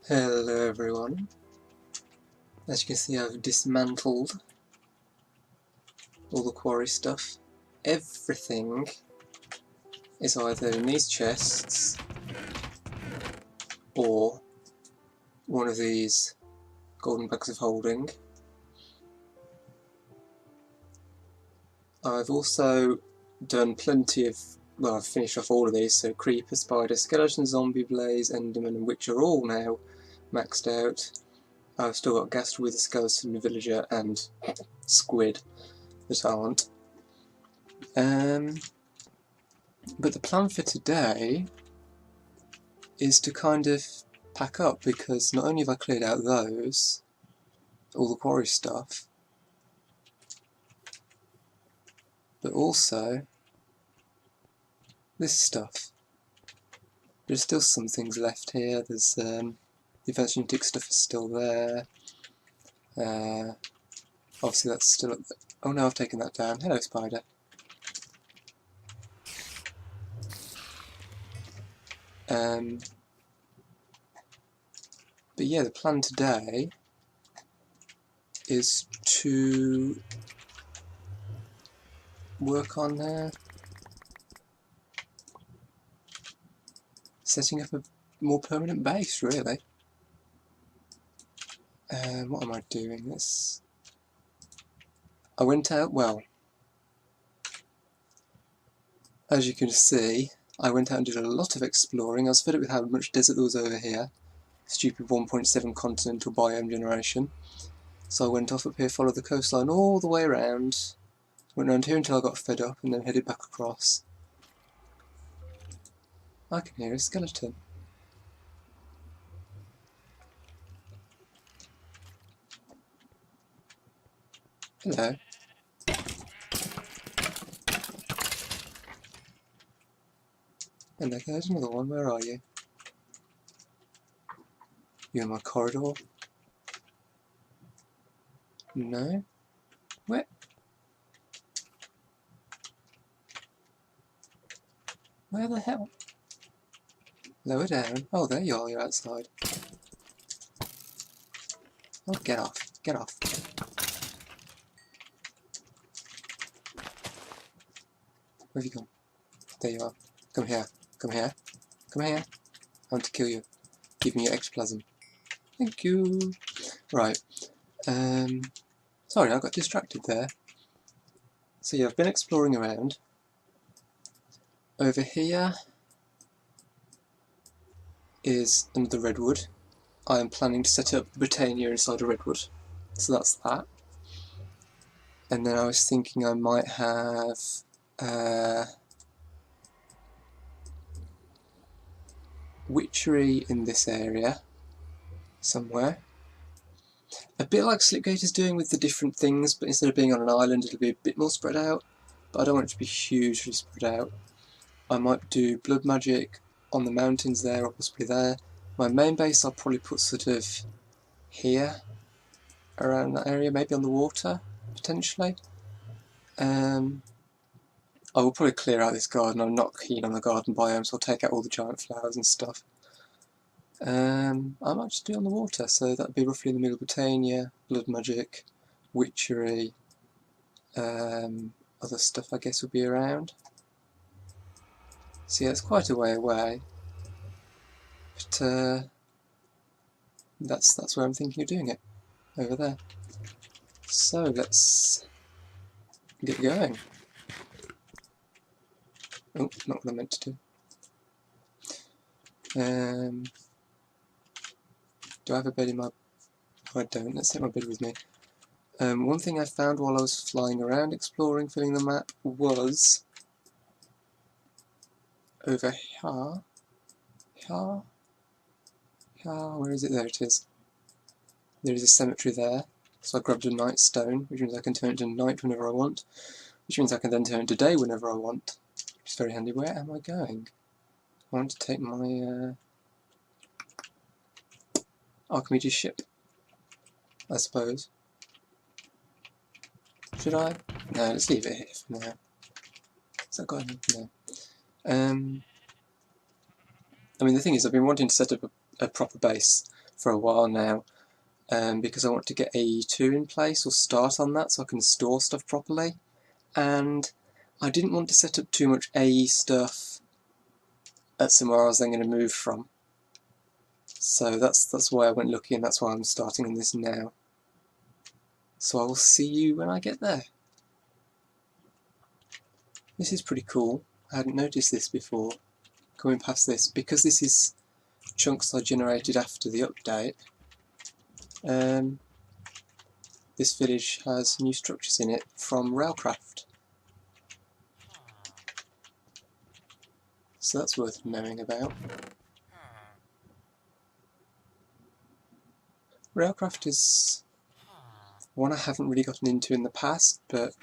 Hello everyone. As you can see, I've dismantled all the quarry stuff. Everything is either in these chests or one of these golden bags of holding. I've also done plenty of, well, I've finished off all of these, so creeper, spider, skeleton, zombie, blaze, enderman and witch are all now maxed out. I've still got ghast wither, skeleton, villager and squid that aren't. But the plan for today is to kind of pack up, because not only have I cleared out those, all the quarry stuff, but also this stuff. There's still some things left here. There's the genetic stuff is still there. Obviously that's still up there. Oh no, I've taken that down. Hello, spider. But yeah, the plan today is to work on setting up a more permanent base, really. What am I doing? I went out, well, as you can see, I went out and did a lot of exploring. I was fed up with how much desert there was over here. Stupid 1.7 continental biome generation. So I went off up here, followed the coastline all the way around, went around here until I got fed up, and then headed back across. I can hear a skeleton. Hello. And there's another one. Where are you? You in my corridor? No? Where? Where the hell? Lower down. Oh, there you are. You're outside. Oh, get off. Get off. Where have you gone? There you are. Come here. Come here. Come here. I want to kill you. Give me your ectoplasm. Thank you. Right. Sorry, I got distracted there. So yeah, I've been exploring around. Over here is another redwood. I am planning to set up Botania inside a redwood. So that's that. And then I was thinking I might have witchery in this area somewhere. A bit like Slipgate is doing with the different things, but instead of being on an island it'll be a bit more spread out. But I don't want it to be hugely spread out. I might do blood magic on the mountains there, or possibly there. My main base I'll probably put sort of here, around that area, maybe on the water, potentially. I will probably clear out this garden. I'm not keen on the garden biome, so I'll take out all the giant flowers and stuff. I might just do it on the water, so that'd be roughly in the middle of Botania, blood magic, witchery, other stuff I guess would be around. So yeah, it's quite a way away, but that's where I'm thinking of doing it, over there. So let's get going. Oh, not what I meant to do. Do I have a bed in my... Oh, I don't. Let's take my bed with me. One thing I found while I was flying around, exploring, filling the map, was over here. Where is it? There it is. There is a cemetery there. So I grabbed a night stone, which means I can turn it to night whenever I want, which means I can then turn it to day whenever I want, which is very handy. Where am I going? I want to take my Archimedes ship, I suppose. Should I? No, let's leave it here for now. Has that got anything? No. I mean, the thing is, I've been wanting to set up a proper base for a while now, because I want to get AE2 in place, or start on that, so I can store stuff properly. And I didn't want to set up too much AE stuff at somewhere I was then going to move from. So that's why I went looking, and that's why I'm starting on this now. So I will see you when I get there. This is pretty cool. I hadn't noticed this before, coming past this, because this is chunks I generated after the update. This village has new structures in it from Railcraft. So that's worth knowing about. Railcraft is one I haven't really gotten into in the past, but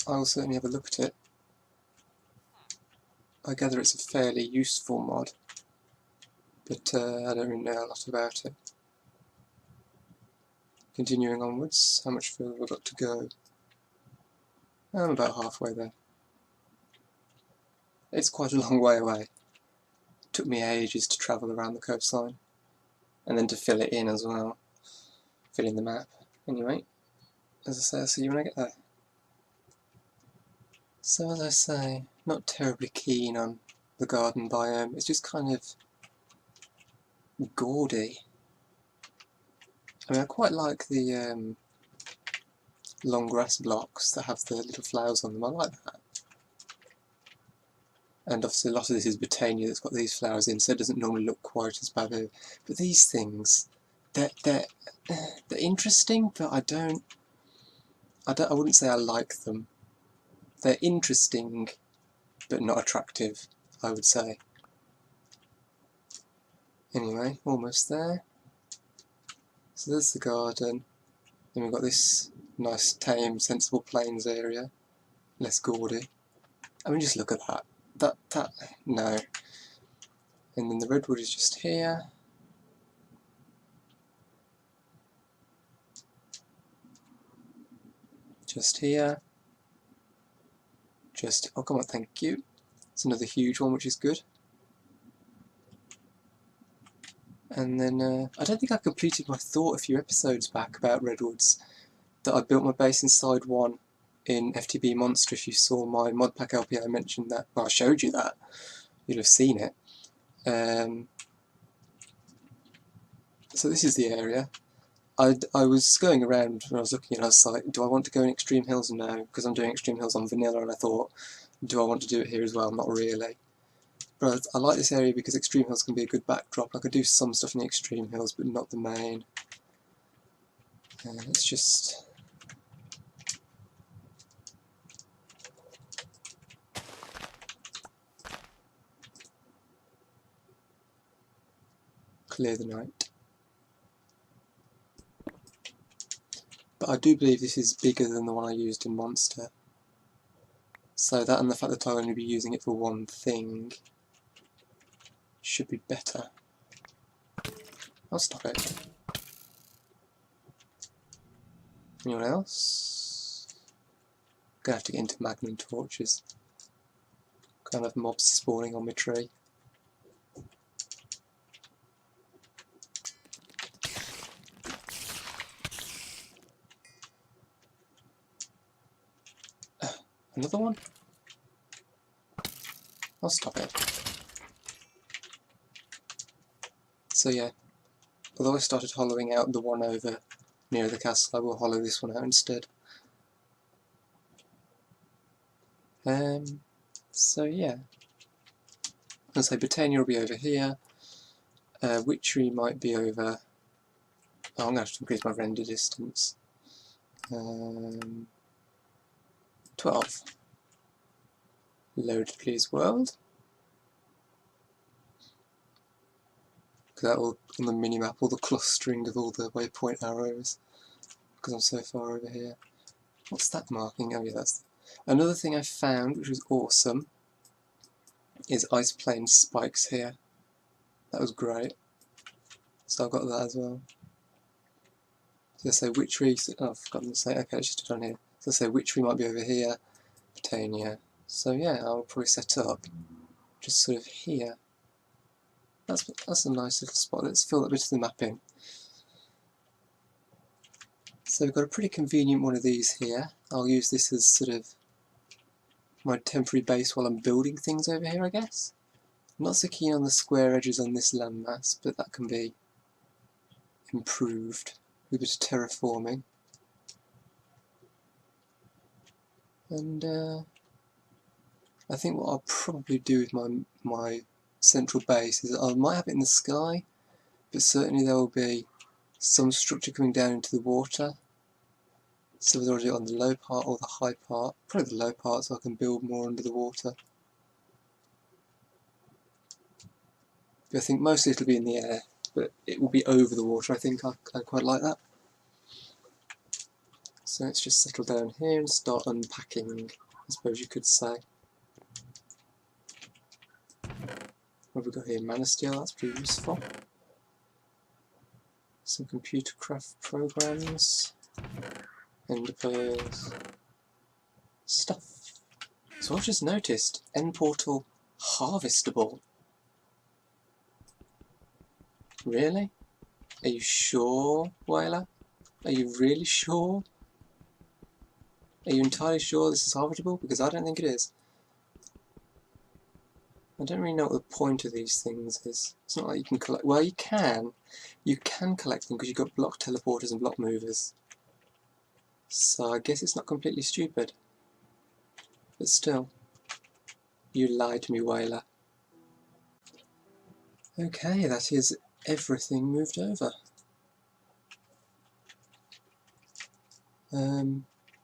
I will certainly have a look at it. I gather it's a fairly useful mod, but I don't really know a lot about it. Continuing onwards, how much further have I got to go? I'm about halfway there. It's quite a long way away. It took me ages to travel around the coastline, and then to fill it in as well. Fill in the map. Anyway, as I say, I'll see you when I get there. So as I say, not terribly keen on the garden biome. It's just kind of gaudy. I mean, I quite like the long grass blocks that have the little flowers on them. I like that. And obviously a lot of this is Botania that's got these flowers in, so it doesn't normally look quite as bad. But these things, they're interesting, but I wouldn't say I like them. They're interesting, but not attractive, I would say. Anyway, almost there. So there's the garden. Then we've got this nice, tame, sensible plains area. Less gaudy. I mean, just look at that. No. And then the redwood is just here. Just here. Oh come on, thank you. It's another huge one, which is good. And then, I don't think I completed my thought a few episodes back about redwoods, that I built my base inside one in FTB Monster. If you saw my mod pack LP, I mentioned that. Well, I showed you that. You'll have seen it. So this is the area. I was going around when I was looking and I was like, do I want to go in Extreme Hills? No, because I'm doing Extreme Hills on vanilla, and I thought, do I want to do it here as well? Not really. But I like this area because Extreme Hills can be a good backdrop. I could do some stuff in the Extreme Hills, but not the main. Let's just... clear the night. But I do believe this is bigger than the one I used in Monster. So that, and the fact that I'll only be using it for one thing, should be better. I'll stop it. Anyone else? Gonna have to get into Magnum torches. Kind of mobs spawning on my tree. Another one? I'll stop it. So yeah, although I started hollowing out the one over near the castle, I will hollow this one out instead. So yeah, I'll say Botania will be over here, Witchery might be over... Oh, I'm going to have to increase my render distance. 12. Load please world. That will, on the minimap, all the clustering of all the waypoint arrows, because I'm so far over here. What's that marking? Oh yeah, that's... Another thing I found, which was awesome, is ice plane spikes here. That was great. So I've got that as well. So I say Witchery... Oh, I've forgotten to say... Okay, it's just down here. So I say Witchery might be over here, Botania. So yeah, I'll probably set up just sort of here. That's a nice little spot. Let's fill that bit of the map in. So we've got a pretty convenient one of these here. I'll use this as sort of my temporary base while I'm building things over here, I guess. I'm not so keen on the square edges on this landmass, but that can be improved with a bit of terraforming. And I think what I'll probably do with my central base is I might have it in the sky, but certainly there will be some structure coming down into the water. So whether I'll do it on the low part or the high part, probably the low part so I can build more under the water. But I think mostly it'll be in the air, but it will be over the water. I think I quite like that. So let's just settle down here and start unpacking, I suppose you could say. What have we got here? Mana steel, that's pretty useful. Some computer craft programs. Ender pearls. Stuff. So I've just noticed, end portal harvestable. Really? Are you sure, Whaler? Are you really sure? Are you entirely sure this is harvestable? Because I don't think it is. I don't really know what the point of these things is. It's not like you can collect... Well, you can. You can collect them because you've got block teleporters and block movers. So I guess it's not completely stupid. But still. You lied to me, Whaler. Okay, that is everything moved over.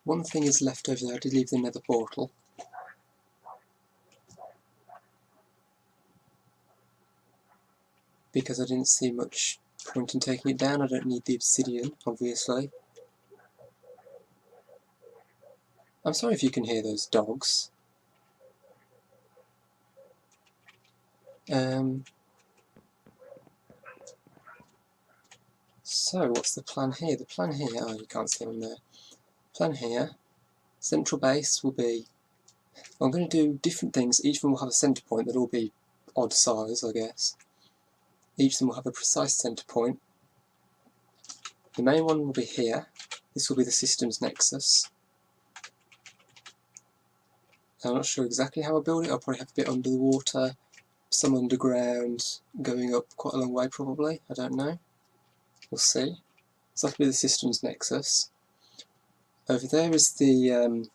One thing is left over there. I did leave the nether portal. Because I didn't see much point in taking it down. I don't need the obsidian, obviously. I'm sorry if you can hear those dogs. So, what's the plan here? The plan here, oh, you can't see them there. Plan here, central base will be, I'm going to do different things. Each of them will have a centre point that'll all be odd size, I guess. Each of them will have a precise centre point. The main one will be here. This will be the system's nexus. I'm not sure exactly how I'll build it. I'll probably have a bit under the water, some underground, going up quite a long way probably. I don't know. We'll see. So that'll be the system's nexus. Over there is the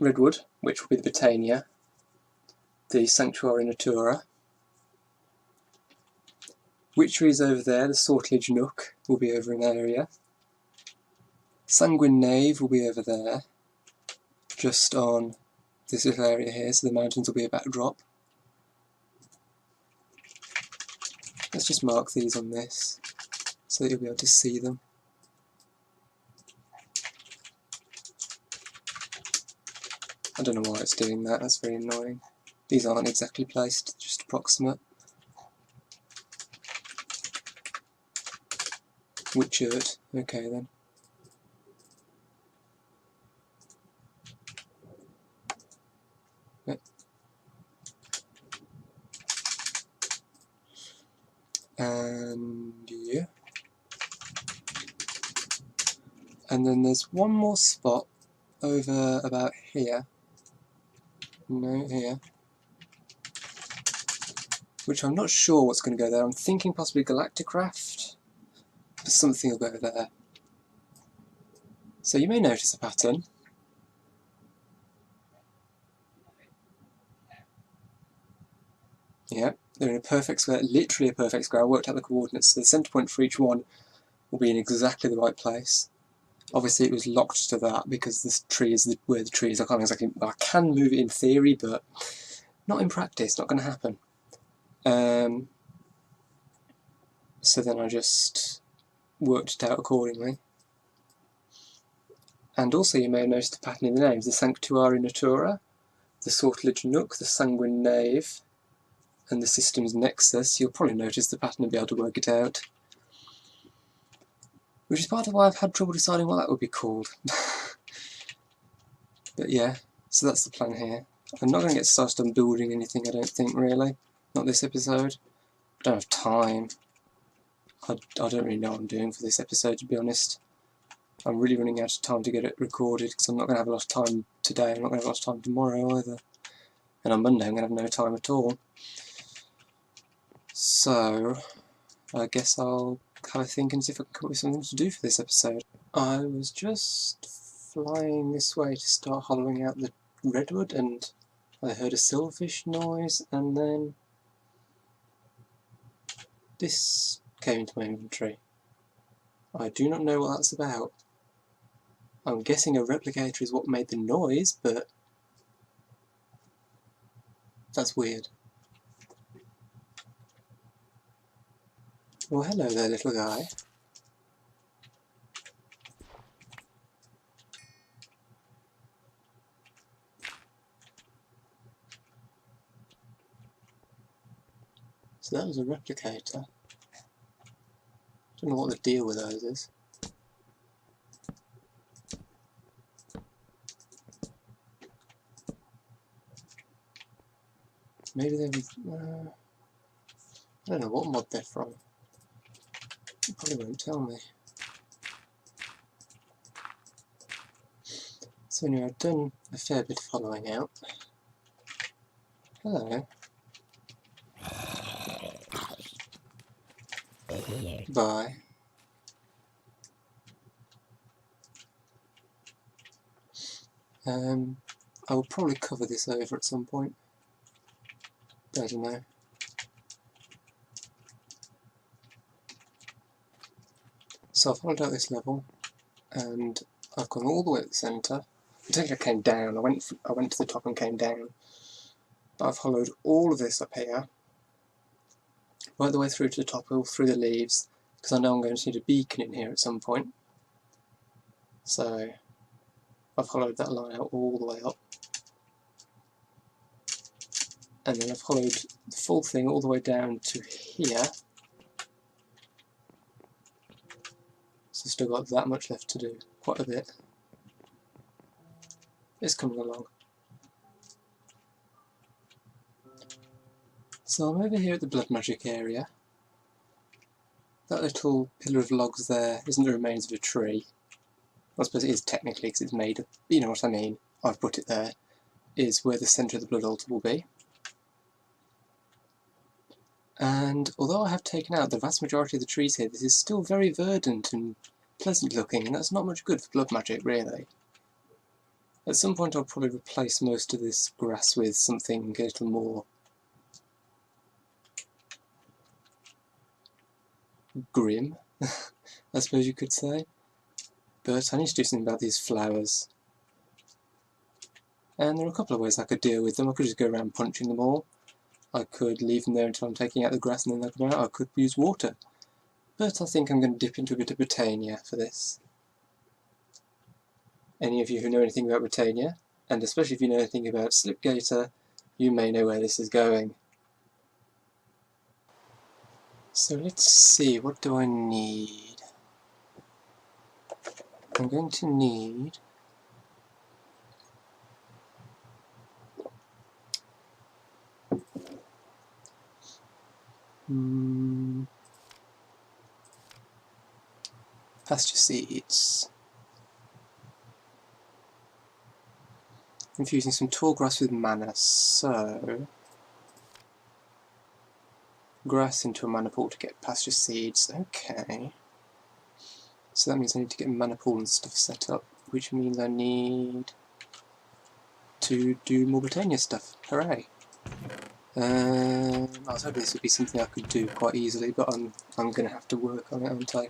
redwood, which will be the Botania, the Sanctuary Natura. Witchery is over there, the Sortilege Nook will be over an area. Sanguine Nave will be over there, just on this little area here, so the mountains will be a backdrop. Let's just mark these on this, so that you'll be able to see them. I don't know why it's doing that, that's very annoying. These aren't exactly placed, just approximate. Witchert, okay then. Yep. And yeah. And then there's one more spot over about here. No, here. Which I'm not sure what's going to go there. I'm thinking possibly Galacticraft, but something will go there. So you may notice a pattern. Yeah, they're in a perfect square, literally a perfect square. I worked out the coordinates, so the centre point for each one will be in exactly the right place. Obviously it was locked to that because this tree is where the tree is. I can't exactly, I can move it in theory, but not in practice, not going to happen. So then I just worked it out accordingly. And also you may have noticed the pattern in the names, the Sanctuary Natura, the Sortilege Nook, the Sanguine Nave, and the system's nexus. You'll probably notice the pattern and be able to work it out. Which is part of why I've had trouble deciding what that would be called. But yeah, so that's the plan here. I'm not going to get started on building anything, I don't think, really. Not this episode. I don't have time. I don't really know what I'm doing for this episode, to be honest. I'm really running out of time to get it recorded because I'm not going to have a lot of time today, I'm not going to have a lot of time tomorrow either. And on Monday I'm going to have no time at all. So, I guess I'll have a think and see if I can come up with something to do for this episode. I was just flying this way to start hollowing out the redwood and I heard a silverfish noise and then this came into my inventory. I do not know what that's about. I'm guessing a replicator is what made the noise, but that's weird. Well, hello there, little guy. So that was a replicator. Don't know what the deal with those is. Maybe they were... I don't know what mod they're from. It probably won't tell me. So anyway, I've done a fair bit of following out. Hello. Bye. I will probably cover this over at some point. I don't know. So I've followed out this level, and I've gone all the way at the centre. I think I came down. I went to the top and came down. But I've followed all of this up here, right the way through to the top, all through the leaves, because I know I'm going to need a beacon in here at some point. So I've followed that line out all the way up. And then I've followed the full thing all the way down to here. So I've still got that much left to do, quite a bit. It's coming along. So I'm over here at the blood magic area. That little pillar of logs there isn't the remains of a tree. I suppose it is technically because it's made of, you know what I mean, I've put it there, is where the centre of the blood altar will be. And although I have taken out the vast majority of the trees here, this is still very verdant and pleasant looking, and that's not much good for blood magic, really. At some point I'll probably replace most of this grass with something a little more grim, I suppose you could say. But I need to do something about these flowers. And there are a couple of ways I could deal with them. I could just go around punching them all. I could leave them there until I'm taking out the grass and then they'll come out. I could use water. But I think I'm going to dip into a bit of Botania for this. Any of you who know anything about Botania, and especially if you know anything about Slipgator, you may know where this is going. So let's see, what do I need? I'm going to need pasture seeds. Infusing some tall grass with mana, so grass into a mana pool to get pasture seeds. Okay. So that means I need to get a mana pool and stuff set up, which means I need to do more Botania stuff. Hooray! I was hoping this would be something I could do quite easily, but I'm going to have to work on it, aren't I?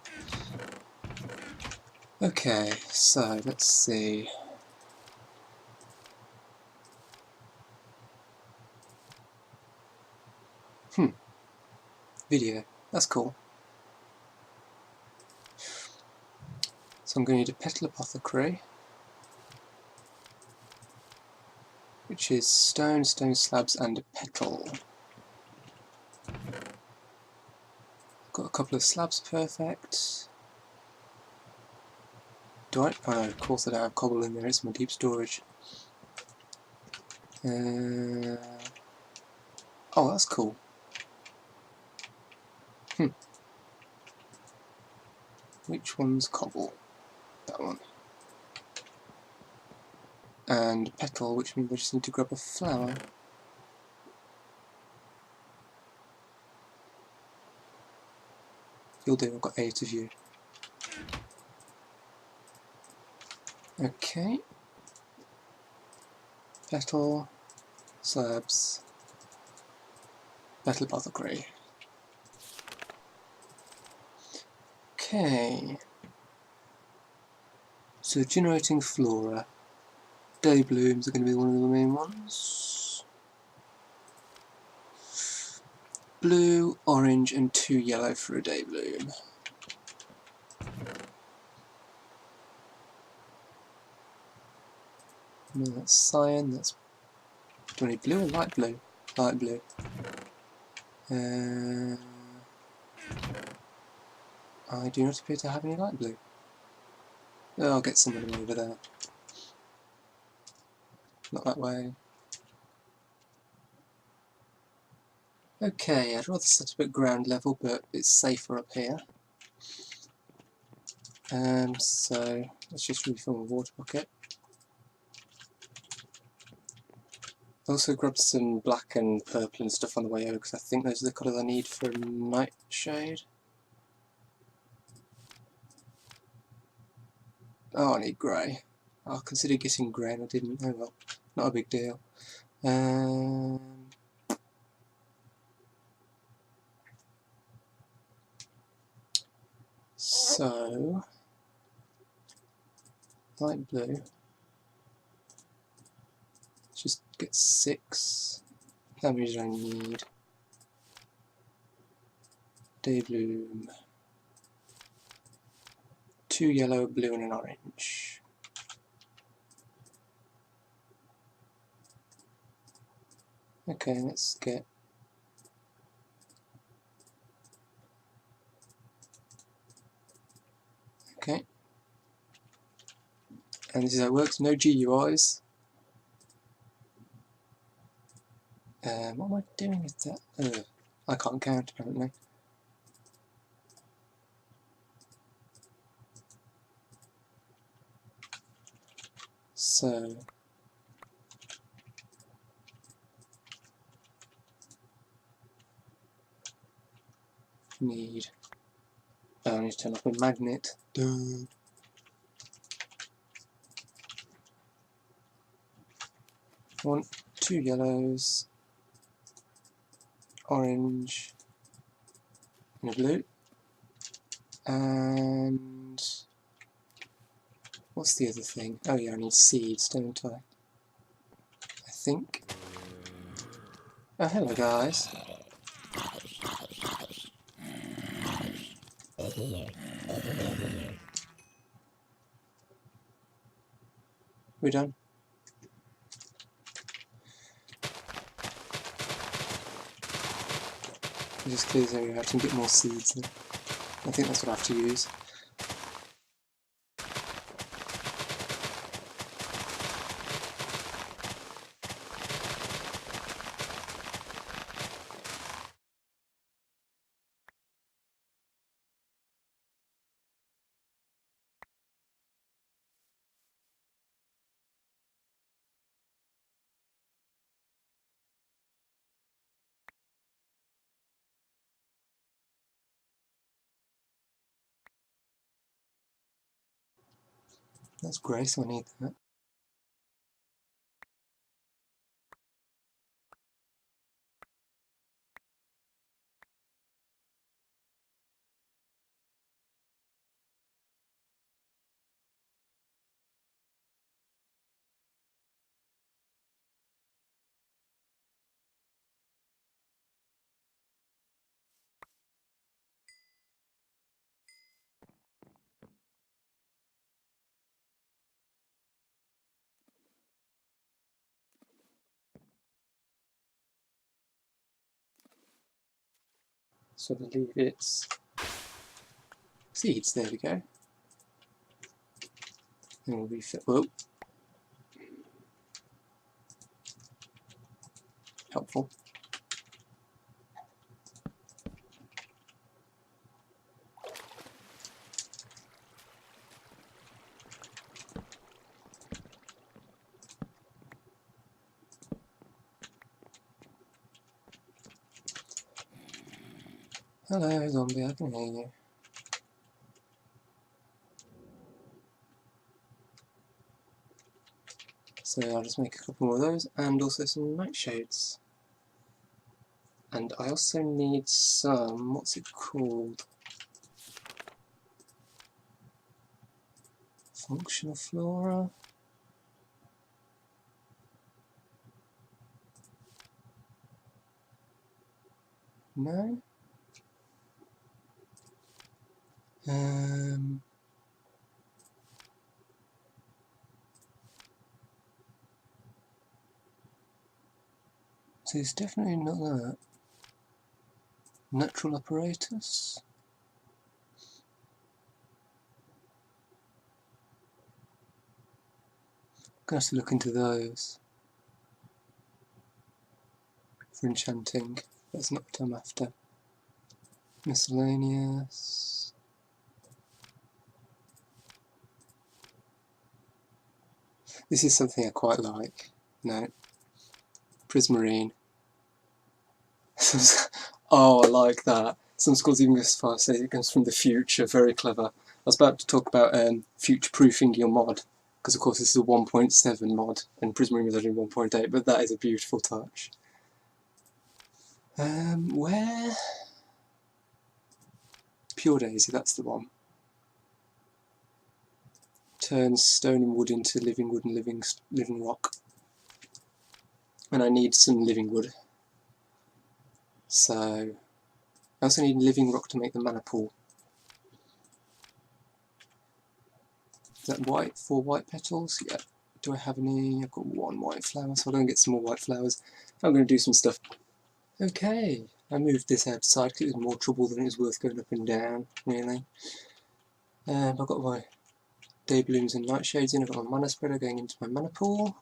Okay, so let's see. Video. That's cool. So I'm going to need a petal apothecary, which is stone, stone slabs and a petal. Got a couple of slabs perfect. Do I? Oh no, of course I don't have cobble in there, it's my deep storage. Oh, that's cool. Which one's cobble? That one. And petal, which means I just need to grab a flower. You'll do, I've got 8 of you. Okay. Petal, slabs, petal apothecary. Okay. So generating flora. Day blooms are going to be one of the main ones. Blue, orange and 2 yellow for a day bloom. No, that's cyan, that's... Do I need blue or light blue? Light blue. I do not appear to have any light blue. Oh, I'll get some of them over there. Not that way. Okay, I'd rather set up at ground level, but it's safer up here. So let's just refill my water bucket. Also grab some black and purple and stuff on the way over, because I think those are the colours I need for nightshade. Oh, I need grey. I'll consider getting grey and I didn't. Oh well, not a big deal. So, light blue. Just get 6. How many do I need? Day bloom. 2 yellow, a blue and an orange. Okay, let's get... Okay. And this is how it works, no GUIs. What am I doing with that? I can't count apparently. So... need... Oh, I need to turn off my magnet. Duh. I want 2 yellows, orange, and a blue. And... what's the other thing? Oh yeah, I need seeds, don't I? I think. Oh, hello guys. We're done. Just clear this area out and get more seeds then. I think that's what I have to use. That's great, so I need that. So I believe it's seeds, there we go. And we'll refill. Whoa. Helpful. Hello, zombie, I can hear you. So I'll just make a couple more of those, and also some nightshades. And I also need some, what's it called? Functional flora? No? So it's definitely not that. Natural apparatus? Gonna have to look into those for enchanting. That's not what I'm after. Miscellaneous. This is something I quite like. No. Prismarine. Oh, I like that. Some schools even go as far as say it comes from the future. Very clever. I was about to talk about future-proofing your mod, because of course this is a 1.7 mod, and Prismarine was only 1.8, but that is a beautiful touch. Where? Pure Daisy, that's the one. Turns stone and wood into living wood and living rock. And I need some living wood. So I also need living rock to make the mana pool. Is that white? 4 white petals? Yeah. Do I have any? I've got 1 white flower, so I'll go and get some more white flowers. I'm going to do some stuff. Okay, I moved this outside because it was more trouble than it was worth going up and down, really. I've got my day blooms and nightshades in. I've got my mana spreader going into my mana pool.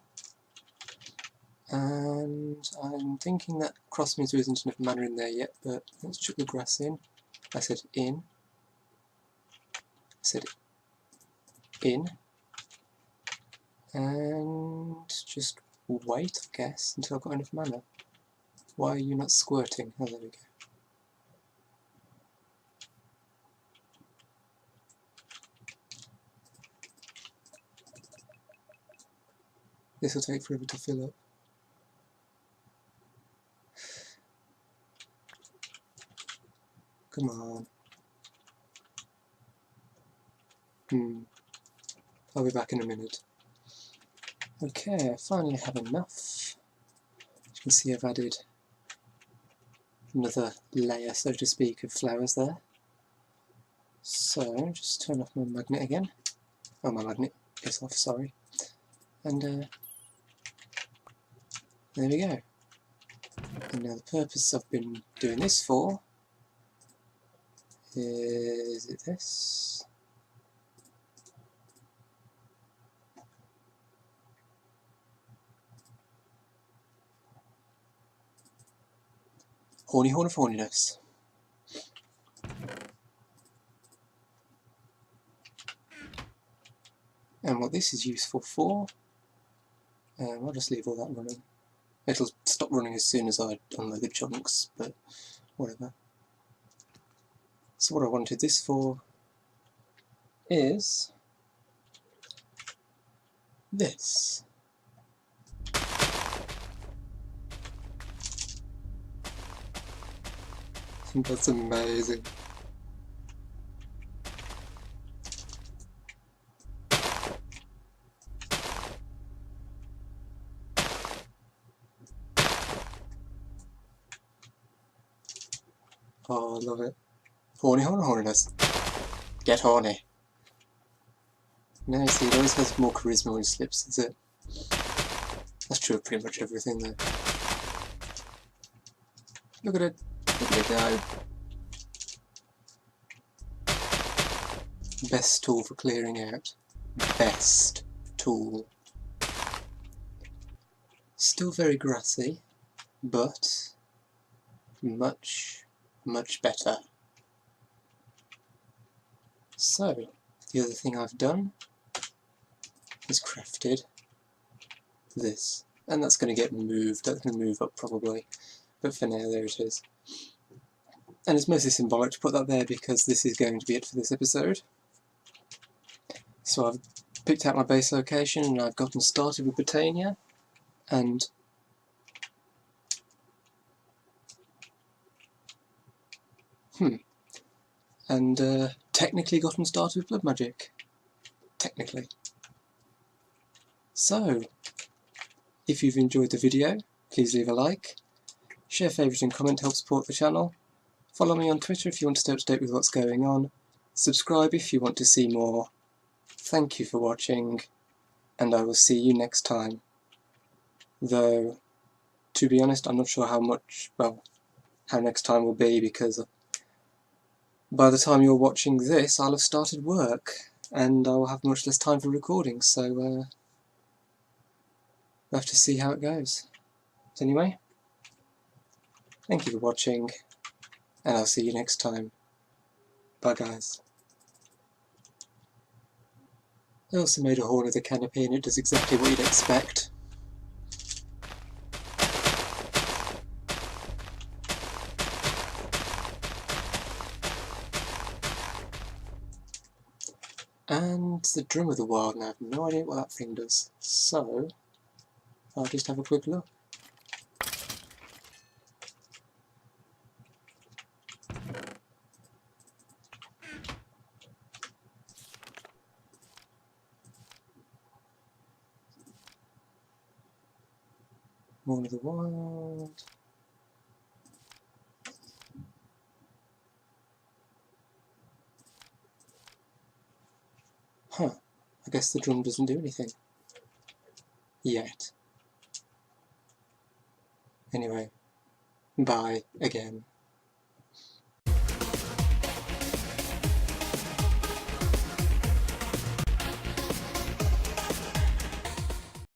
And I'm thinking that cross means there isn't enough mana in there yet, but let's chuck the grass in. I said in. I said in. And just wait, I guess, until I've got enough mana. Why are you not squirting? Oh, there we go. This will take forever to fill up. Come on. I'll be back in a minute. Okay, I finally have enough. As you can see, I've added another layer, so to speak, of flowers there. So, just turn off my magnet again. Oh, my magnet is off, sorry. And there we go. And now the purpose I've been doing this for is it this? Horny Horn of Horniness. And what this is useful for, I'll just leave all that running. It'll stop running as soon as I unload the chunks, but whatever. So what I wanted this for is this. That's amazing. Oh, I love it. Horny Horn Horniness. Get horny. No, see, it always has more charisma when it slips, is it? That's true of pretty much everything, though. Look at it. Look at it go. Best tool for clearing out. Best tool. Still very grassy, but much, much better. So, the other thing I've done is crafted this. And that's going to get moved. That's going to move up probably. But for now, there it is. And it's mostly symbolic to put that there because this is going to be it for this episode. So I've picked out my base location and I've gotten started with Botania, and technically gotten started with blood magic. Technically. So, if you've enjoyed the video, please leave a like, share, favourite and comment to help support the channel, follow me on Twitter if you want to stay up to date with what's going on, subscribe if you want to see more. Thank you for watching, and I will see you next time. Though, to be honest, I'm not sure how next time will be, because by the time you're watching this, I'll have started work, and I will have much less time for recording, so we'll have to see how it goes. But anyway, thank you for watching, and I'll see you next time. Bye guys. I also made a horn with a canopy, and it does exactly what you'd expect. And the Drum of the Wild, and I have no idea what that thing does, so I'll just have a quick look. Horn of the Wild. Huh, I guess the drum doesn't do anything. Yet. Anyway, bye again.